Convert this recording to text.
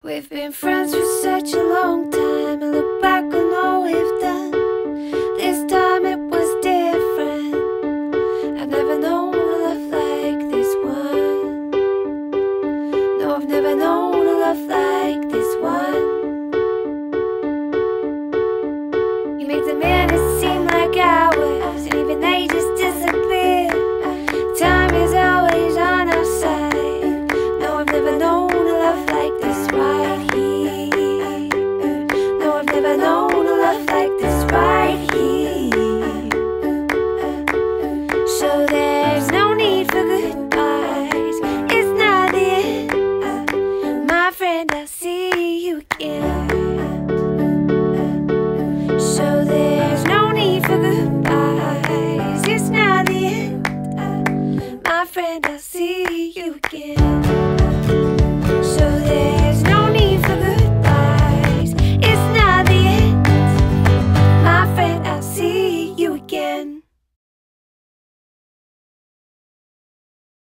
We've been friends for such a long time. I look back on all we've done. This time it was different. I've never known a love like this one. No, I've never known a love like this one. You make the minutes seem like hours, and even they just disappear. Time is always on our side. No, I've never known a love like this right here. No, I've never known a love like this right here. So there's no need for goodbyes. It's not the end. My friend, I'll see you again.